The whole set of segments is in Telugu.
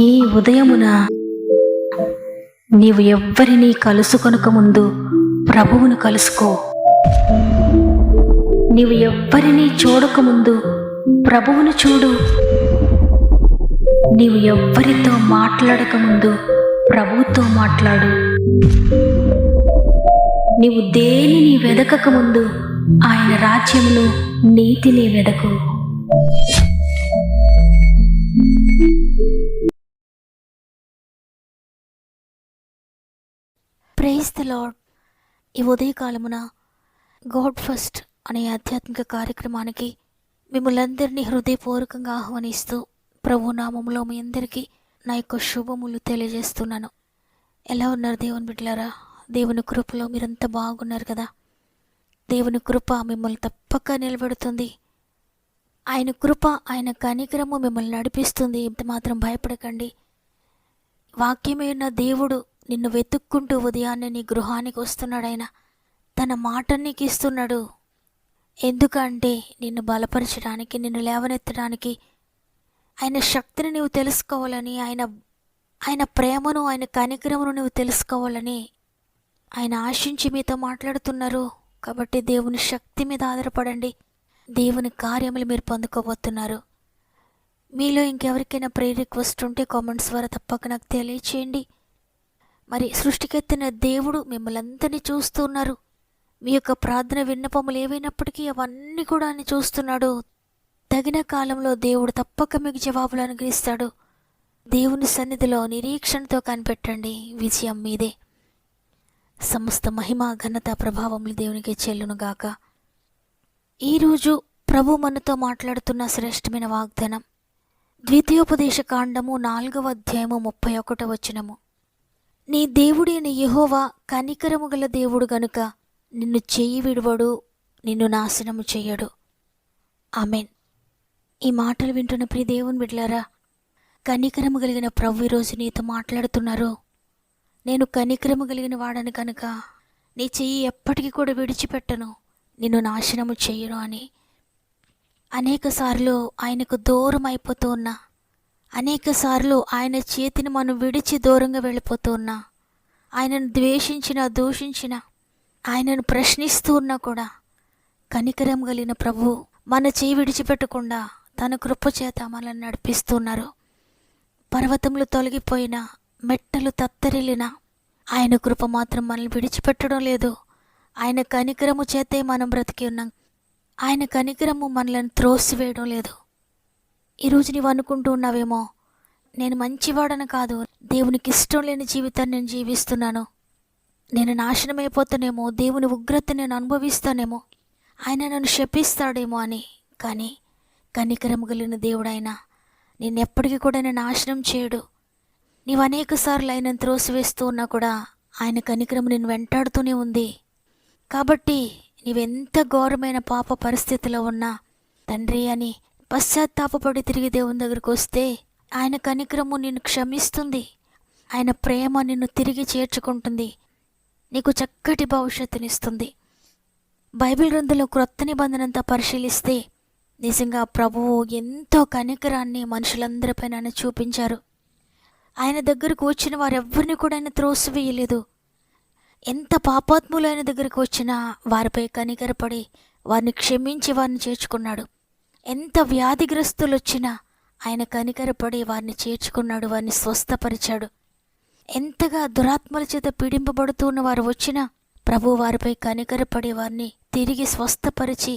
ఈ ఉదయమున నీవు ఎవ్వరినీ కలుసుకొనక ముందు ప్రభువును కలుసుకో. నీవు ఎవ్వరినీ చూడకముందు ప్రభువును చూడు. నీవు ఎవ్వరితో మాట్లాడకముందు ప్రభువుతో మాట్లాడు. నీవు దేనిని వెదకకముందు ఆయన రాజ్యమును నీతిని వెదకు. Praise the lord. ఈ ఉదయకాలమున గాడ్ ఫస్ట్ అనే ఆధ్యాత్మిక కార్యక్రమానికి మిమ్మల్ందరినీ హృదయపూర్వకంగా ఆహ్వానిస్తూ ప్రభు నామములో మీ అందరికీ నా యొక్క శుభములు తెలియజేస్తున్నాను. ఎలా ఉన్నారు దేవుని బిడ్డలారా? దేవుని కృపలో మీరంతా బాగున్నారు కదా? దేవుని కృప మిమ్మల్ని తప్పక నిలబెడుతుంది. ఆయన కృప, ఆయన కనికరము మిమ్మల్ని నడిపిస్తుంది. ఇంత మాత్రం భయపడకండి. వాక్యమైన దేవుడు నిన్ను వెతుక్కుంటూ ఉదయాన్నే నీ గృహానికి వస్తున్నాడు. ఆయన తన మాట నీకు ఇస్తున్నాడు. ఎందుకంటే నిన్ను బలపరచడానికి, నిన్ను లేవనెత్తడానికి, ఆయన శక్తిని నువ్వు తెలుసుకోవాలని, ఆయన ప్రేమను, ఆయన కనికరమును నువ్వు తెలుసుకోవాలని ఆయన ఆశించి మీతో మాట్లాడుతున్నారు. కాబట్టి దేవుని శక్తి మీద ఆధారపడండి. దేవుని కార్యములు మీరు పొందుకోబోతున్నారు. మీలో ఇంకెవరికైనా ప్రేయర్ రిక్వెస్ట్ ఉంటే కామెంట్స్ ద్వారా తప్పక నాకు తెలియచేయండి. మరి సృష్టికెత్తిన దేవుడు మిమ్మల్ని అందరినీ చూస్తున్నారు. మీ యొక్క ప్రార్థన విన్నపములు ఏవైనప్పటికీ అవన్నీ కూడా ఆయన చూస్తున్నాడు. తగిన కాలంలో దేవుడు తప్పక మీకు జవాబులు అనుగ్రహిస్తాడు. దేవుని సన్నిధిలో నిరీక్షణతో కనిపెట్టండి. విజయం మీదే. సమస్త మహిమ, ఘనత, ప్రభావములు దేవునికి చెల్లునుగాక. ఈరోజు ప్రభు మనతో మాట్లాడుతున్న శ్రేష్టమైన వాగ్దానం ద్వితీయోపదేశ కాండము 4వ అధ్యాయము 31వ వచనము. నీ దేవుడైన యెహోవా కనికరము గల దేవుడు గనుక నిన్ను చెయ్యి విడువడు, నిన్ను నాశనము చెయ్యడు. ఆమెన్. ఈ మాటలు వింటున్న ప్రియ దేవుని బిడ్డలారా, కనికరము కలిగిన ప్రభు ఈరోజు నీతో మాట్లాడుతున్నారు. నేను కనికరము కలిగిన వాడని కనుక నీ చెయ్యి ఎప్పటికీ కూడా విడిచిపెట్టను, నిన్ను నాశనము చెయ్యను అని. అనేకసార్లు ఆయనకు దూరం అయిపోతూ ఉన్నా, అనేకసార్లు ఆయన చేతిని మనం విడిచి దూరంగా వెళ్ళిపోతూ ఉన్నా, ఆయనను ద్వేషించిన, దూషించిన, ఆయనను ప్రశ్నిస్తూ ఉన్నా కూడా కనికరం కలిగిన ప్రభు మన చేయి విడిచిపెట్టకుండా తన కృప చేత మనల్ని నడిపిస్తున్నారు. పర్వతములు తొలగిపోయినా, మెట్టలు తత్తరిల్లినా ఆయన కృప మాత్రం మనల్ని విడిచిపెట్టడం లేదు. ఆయన కనికరము చేతే మనం బ్రతికి ఉన్నాం. ఆయన కనికరము మనల్ని త్రోసివేయడం లేదు. ఈరోజు నీవు అనుకుంటూ ఉన్నావేమో, నేను మంచివాడని కాదు, దేవునికి ఇష్టం లేని జీవితాన్ని నేను జీవిస్తున్నాను, నేను నాశనమైపోతానేమో, దేవుని ఉగ్రత నేను అనుభవిస్తానేమో, ఆయన నన్ను శపిస్తాడేమో అని. కానీ కనికరం కలిగిన దేవుడు ఆయన నిన్నెప్పటికీ కూడా నేను నాశనం చేయడు. నీవు అనేక సార్లు ఆయనను త్రోసివేస్తూ ఉన్నా కూడా ఆయన కనికరం నిన్ను వెంటాడుతూనే ఉంది. కాబట్టి నీవెంత ఘోరమైన పాప పరిస్థితిలో ఉన్నా తండ్రి అని పశ్చాత్తాపపడి తిరిగి దేవుని దగ్గరికి వస్తే ఆయన కనికరము నిన్ను క్షమిస్తుంది. ఆయన ప్రేమ నిన్ను తిరిగి చేర్చుకుంటుంది. నీకు చక్కటి భవిష్యత్తునిస్తుంది. బైబిల్ గ్రంథంలో క్రొత్త నిబంధన అంతా పరిశీలిస్తే నిజంగా ప్రభువు ఎంతో కనికరాన్ని మనుషులందరిపైన ఆయన చూపించారు. ఆయన దగ్గరకు వచ్చిన వారెవ్వరిని కూడా ఆయన త్రోసివేయలేదు. ఎంత పాపాత్ములు ఆయన దగ్గరికి వచ్చినా వారిపై కనికరపడి వారిని క్షమించి వారిని చేర్చుకున్నాడు. ఎంత వ్యాధిగ్రస్తులు వచ్చినా ఆయన కనికరపడి వారిని చేర్చుకున్నాడు, వారిని స్వస్థపరిచాడు. ఎంతగా దురాత్మల చేత పీడింపబడుతున్న వారు వచ్చినా ప్రభు వారిపై కనికరపడి వారిని తిరిగి స్వస్థపరిచి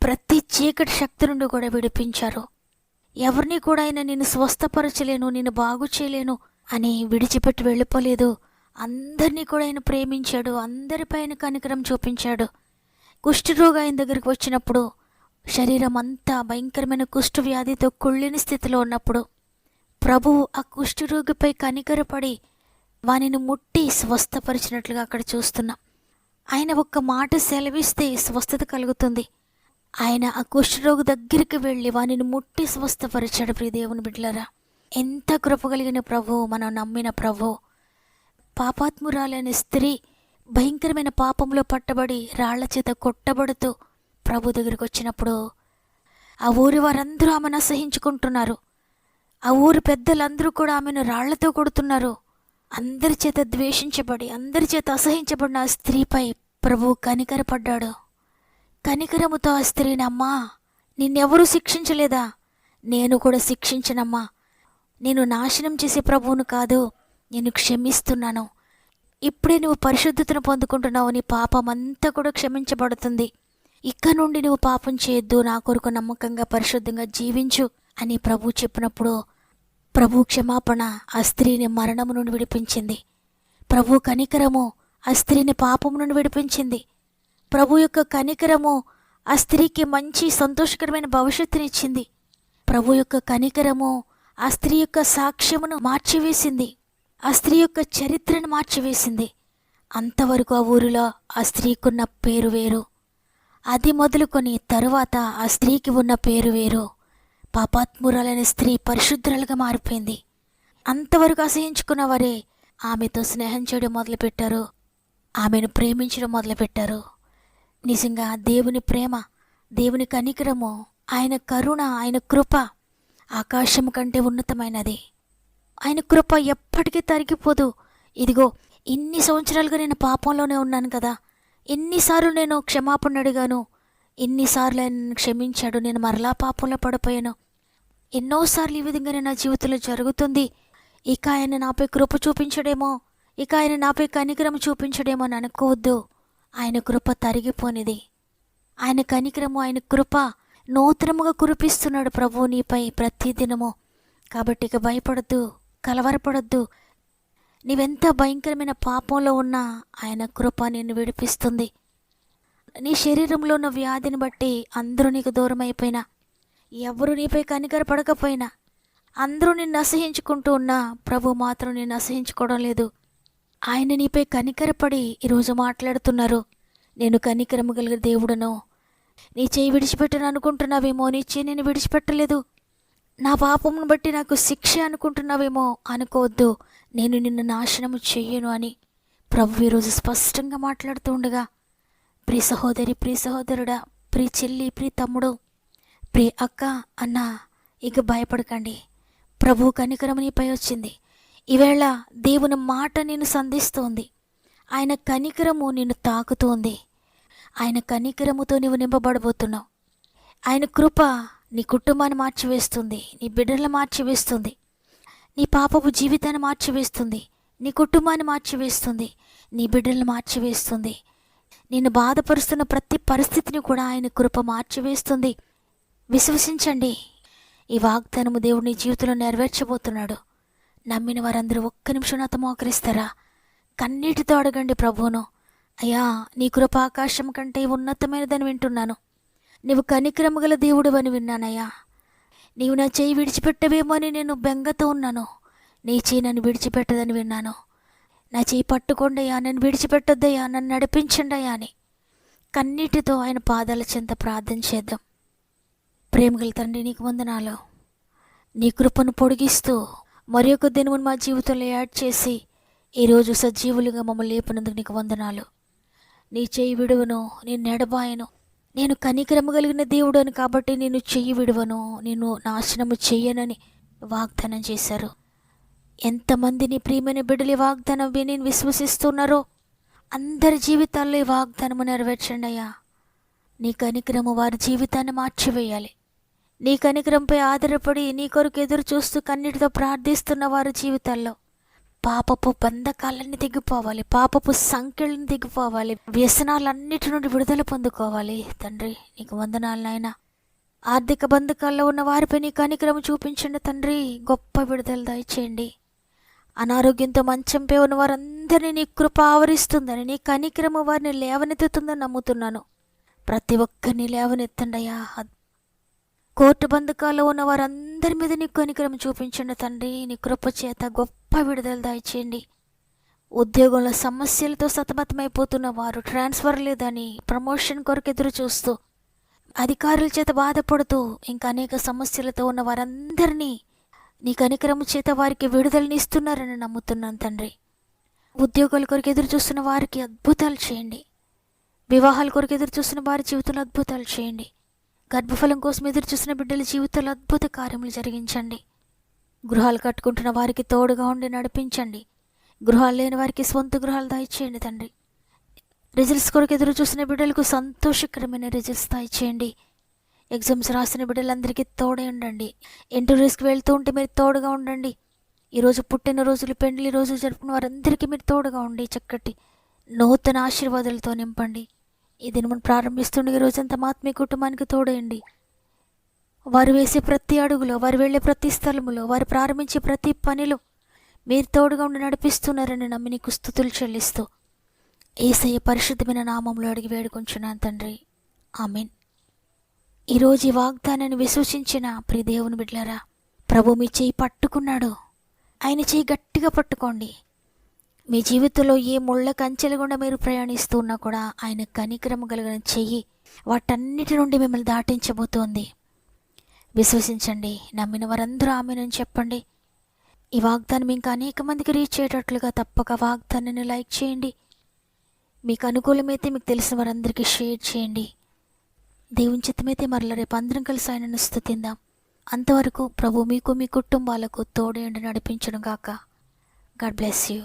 ప్రతి చీకటి శక్తి నుండి కూడా విడిపించారు. ఎవరిని కూడా ఆయన నిన్ను స్వస్థపరచలేను, నిన్ను బాగు చేయలేను అని విడిచిపెట్టి వెళ్ళిపోలేదు. అందరినీ కూడా ఆయన ప్రేమించాడు. అందరిపైన కనికరం చూపించాడు. కుష్ఠరోగి ఆయన దగ్గరికి వచ్చినప్పుడు శరీరం అంతా భయంకరమైన కుష్ఠ వ్యాధితో కుళ్ళిన స్థితిలో ఉన్నప్పుడు ప్రభువు ఆ కుష్ఠరోగిపై కనికరపడి వానిని ముట్టి స్వస్థపరిచినట్లుగా అక్కడ చూస్తున్నాం. ఆయన ఒక్క మాట సెలవిస్తే స్వస్థత కలుగుతుంది. ఆయన ఆ కుష్ఠరోగి దగ్గరికి వెళ్ళి వానిని ముట్టి స్వస్థపరిచాడు. ప్రియ దేవుని బిడ్డలారా, ఎంత కృప కలిగిన ప్రభు, మనం నమ్మిన ప్రభు. పాపాత్మురాలైన స్త్రీ భయంకరమైన పాపంలో పట్టబడి రాళ్ల చేత కొట్టబడుతూ ప్రభు దగ్గరికి వచ్చినప్పుడు ఆ ఊరి వారందరూ ఆమెను అసహించుకుంటున్నారు. ఆ ఊరు పెద్దలందరూ కూడా ఆమెను రాళ్లతో కొడుతున్నారు. అందరి చేత ద్వేషించబడి, అందరి చేత అసహించబడిన ఆ స్త్రీపై ప్రభువు కనికరపడ్డాడు. కనికరముతో ఆ స్త్రీని, అమ్మా నిన్నెవరూ శిక్షించలేదా? నేను కూడా శిక్షించనమ్మా. నేను నాశనం చేసే ప్రభువును కాదు, నేను క్షమిస్తున్నాను. ఇప్పుడే నువ్వు పరిశుద్ధతను పొందుకుంటున్నావు, నీ పాపం అంతా కూడా క్షమించబడుతుంది. ఇక నుండి నువ్వు పాపం చేయొద్దు, నా కొరకు నమ్మకంగా పరిశుద్ధంగా జీవించు అని ప్రభు చెప్పినప్పుడు ప్రభు క్షమాపణ ఆ స్త్రీని మరణము నుండి విడిపించింది. ప్రభు కనికరము ఆ స్త్రీని పాపము నుండి విడిపించింది. ప్రభు యొక్క కనికరము ఆ స్త్రీకి మంచి సంతోషకరమైన భవిష్యత్తునిచ్చింది. ప్రభు యొక్క కనికరము ఆ స్త్రీ యొక్క సాక్ష్యమును మార్చివేసింది. ఆ స్త్రీ యొక్క చరిత్రను మార్చివేసింది. అంతవరకు ఆ ఊరిలో ఆ స్త్రీకున్న పేరు వేరు. అది మొదలుకొని తరువాత ఆ స్త్రీకి ఉన్న పేరు వేరు. పాపాత్మురాలైన స్త్రీ పరిశుద్ధురాలుగా మారిపోయింది. అంతవరకు అసహించుకున్న వారే ఆమెతో స్నేహం చేయడం మొదలుపెట్టారు, ఆమెను ప్రేమించడం మొదలుపెట్టారు. నిజంగా దేవుని ప్రేమ, దేవుని కనికరము, ఆయన కరుణ, ఆయన కృప ఆకాశం కంటే ఉన్నతమైనది. ఆయన కృప ఎప్పటికీ తరిగిపోదు. ఇదిగో ఇన్ని సంవత్సరాలుగా నేను పాపంలోనే ఉన్నాను కదా, ఎన్నిసార్లు నేను క్షమాపణ అడిగాను, ఎన్నిసార్లు ఆయన క్షమించాడు, నేను మరలా పాపంలో పడిపోయాను. ఎన్నోసార్లు ఈ విధంగా నా జీవితంలో జరుగుతుంది. ఇక ఆయన నాపై కృప చూపించడేమో, ఇక ఆయన నాపై కనికరం చూపించడేమో అని అనుకోవద్దు. ఆయన కృప తరిగిపోనిది. ఆయన కనికరము, ఆయన కృప నూతనముగా కురిపిస్తున్నాడు ప్రభువు నీపై ప్రతిదినము. కాబట్టి ఇక భయపడద్దు, కలవరపడద్దు. నీవెంత భయంకరమైన పాపంలో ఉన్నా ఆయన కృప నిన్ను విడిపిస్తుంది. నీ శరీరంలో ఉన్న వ్యాధిని బట్టి అందరూ నీకు దూరం అయిపోయినా, ఎవరు నీపై కనికరపడకపోయినా, అందరూ నిన్ను అసహించుకుంటూ ఉన్నా ప్రభు మాత్రం నిన్ను అసహించుకోవడం లేదు. ఆయన నీపై కనికరపడి ఈరోజు మాట్లాడుతున్నారు. నేను కనికరము కలిగిన దేవుడను. నీ చేయి విడిచిపెట్టను అనుకుంటున్నావేమో, నీ చేయి నేను విడిచిపెట్టలేదు. నా పాపమును బట్టి నాకు శిక్ష అనుకుంటున్నావేమో, అనుకోవద్దు. నేను నిన్ను నాశనము చెయ్యను అని ప్రభు ఈరోజు స్పష్టంగా మాట్లాడుతూ ఉండగా, ప్రియ సహోదరి, ప్రియ సహోదరుడా, ప్రియ చెల్లి, ప్రియ తమ్ముడు, ప్రియ అక్క, అన్న, ఇక భయపడకండి. ప్రభు కనికరము నీపై వచ్చింది. ఈవేళ దేవుని మాట నిన్ను సంధిస్తోంది. ఆయన కనికరము నిన్ను తాకుతోంది. ఆయన కనికరముతో నీవు నింపబడబోతున్నావు. ఆయన కృప నీ కుటుంబాన్ని మార్చివేస్తుంది, నీ బిడ్డలను మార్చివేస్తుంది, నీ పాపపు జీవితాన్ని మార్చివేస్తుంది, నీ కుటుంబాన్ని మార్చివేస్తుంది, నీ బిడ్డలను మార్చివేస్తుంది. నిన్ను బాధపరుస్తున్న ప్రతి పరిస్థితిని కూడా ఆయన కృప మార్చివేస్తుంది. విశ్వసించండి, ఈ వాగ్దానము దేవుడు నీ జీవితంలో నెరవేర్చబోతున్నాడు. నమ్మిన వారందరూ ఒక్క నిమిషం నాతో మోకరిస్తారా? కన్నీటితో అడగండి ప్రభువును, అయ్యా నీ కృప ఆకాశం కంటే ఉన్నతమైనదని వింటున్నాను. నీవు కనికరము గల దేవుడు అని విన్నానయ్యా. నీవు నా చేయి విడిచిపెట్టవేమో అని నేను బెంగతో ఉన్నాను. నీ చేయి నన్ను విడిచిపెట్టదని విన్నాను. నా చేయి పట్టుకోండయ్యా, నన్ను విడిచిపెట్టొద్దయ్యా, నన్ను నడిపించండి అయ్యా అని కన్నీటితో ఆయన పాదాల చెంత ప్రార్థన చేద్దాం. ప్రేమగల తండ్రి, నీకు వందనాలు. నీ కృపను పొడిగిస్తూ మరి ఒక దినమును మా జీవితంలో యాడ్ చేసి ఈరోజు సజీవులుగా మమ్మల్ని లేపినందుకు నీకు వందనాలు. నీ చెయ్యి విడువను, నేను ఎడబాయను. నేను కనికరము కలిగిన దేవుడను కాబట్టి నేను చెయ్యి విడువను, నేను నాశనము చెయ్యనని వాగ్దానం చేశారు. ఎంతమంది నీ ప్రియమైన బిడ్డలు ఈ వాగ్దానం విని విశ్వసిస్తున్నారో అందరి జీవితాల్లో ఈ వాగ్దానము నెరవేర్చండి అయ్యా. నీ కనికరము వారి జీవితాన్ని మార్చివేయాలి. నీ కనికరంపై ఆధారపడి నీ కొరకు ఎదురు చూస్తూ కన్నీటితో ప్రార్థిస్తున్న వారి జీవితాల్లో పాపపు బంధకాలన్నీ దిగిపోవాలి, పాపపు సంఖ్యలను దిగిపోవాలి, వ్యసనాలన్నిటి నుండి విడుదల పొందుకోవాలి. తండ్రి నీకు వందనాలు నాయనా. ఆర్థిక బంధకాల్లో ఉన్న వారిపై నీ కనికరము చూపించండి తండ్రి, గొప్ప విడుదల దయచేయండి. అనారోగ్యంతో మంచంపై ఉన్న వారందరినీ నీ కృప ఆవరిస్తుందని, నీ కనికరము వారిని లేవనెత్తుతుందని నమ్ముతున్నాను. ప్రతి ఒక్కరిని లేవనెత్తండి అయ్యా. కోర్టు బంధకాల్లో ఉన్న వారందరి మీద నీ కనికరం చూపించండి తండ్రి. నీ కృప చేత గొప్ప విడుదల దయచేయండి. ఉద్యోగంలో సమస్యలతో సతమతమైపోతున్న వారు, ట్రాన్స్ఫర్ లేదని ప్రమోషన్ కొరకు ఎదురు చూస్తూ అధికారుల చేత బాధపడుతూ ఇంకా అనేక సమస్యలతో ఉన్న వారందరినీ నీ కనికరము చేత వారికి విడుదలని ఇస్తున్నారని నమ్ముతున్నాను తండ్రి. ఉద్యోగాల కొరకు ఎదురు చూస్తున్న వారికి అద్భుతాలు చేయండి. వివాహాల కొరకు ఎదురు చూస్తున్న వారి జీవితంలో అద్భుతాలు చేయండి. గర్భఫలం కోసం ఎదురు చూసిన బిడ్డల జీవితాల్లో అద్భుత కార్యములు జరిగించండి. గృహాలు కట్టుకుంటున్న వారికి తోడుగా ఉండి నడిపించండి. గృహాలు లేని వారికి సొంత గృహాలు దయచేయండి తండ్రి. రిజల్ట్స్ కొరకు ఎదురు చూసిన బిడ్డలకు సంతోషకరమైన రిజల్ట్స్ దయచేయండి. ఎగ్జామ్స్ రాసిన బిడ్డలందరికీ తోడే ఉండండి. ఇంటర్వ్యూస్కి వెళ్తూ ఉంటే మీరు తోడుగా ఉండండి. ఈరోజు పుట్టినరోజులు, పెండ్లి రోజులు జరుపుకున్న వారందరికీ మీరు తోడుగా ఉండి చక్కటి నూతన ఆశీర్వాదాలతో నింపండి. ఈ దినమును ప్రారంభిస్తుండే ఈ రోజంతా ఆత్మీయ కుటుంబానికి తోడేయండి. వారు వేసే ప్రతి అడుగులో, వారు వెళ్ళే ప్రతి స్థలములో, వారు ప్రారంభించే ప్రతి పనిలో మీరు తోడుగా ఉండి నడిపిస్తున్నారని నమ్మి నీకు స్తుతులు చెల్లిస్తూ యేసయ్య పరిశుద్ధమైన నామంలో అడిగి వేడుకొంచున్నాను తండ్రి. ఆమేన్. ఈరోజు ఈ వాగ్దానాన్ని విశ్వసించిన ప్రియ దేవుని బిడ్డలారా, ప్రభు మీ చేయి పట్టుకున్నాడు. ఆయన చేయి గట్టిగా పట్టుకోండి. మీ జీవితంలో ఏ ముళ్ళ కంచెల గుండా మీరు ప్రయాణిస్తూ ఉన్నా కూడా ఆయన కనికరము కలిగిన చెయ్యి వాటన్నిటి నుండి మిమ్మల్ని దాటించబోతోంది. విశ్వసించండి. నమ్మిన వారందరూ ఆమేనని చెప్పండి. ఈ వాగ్దానం ఇంకా అనేక మందికి రీచ్ అయ్యేటట్లుగా తప్పక వాగ్దానాన్ని లైక్ చేయండి. మీకు అనుకూలమైతే మీకు తెలిసిన వారందరికీ షేర్ చేయండి. దేవుని చిత్తమైతే మరల రేపు అందరం కలిసి ఆయనను స్తుతిందాం. అంతవరకు ప్రభు మీకు, మీ కుటుంబాలకు తోడేండి నడిపించడం గాక. God bless you.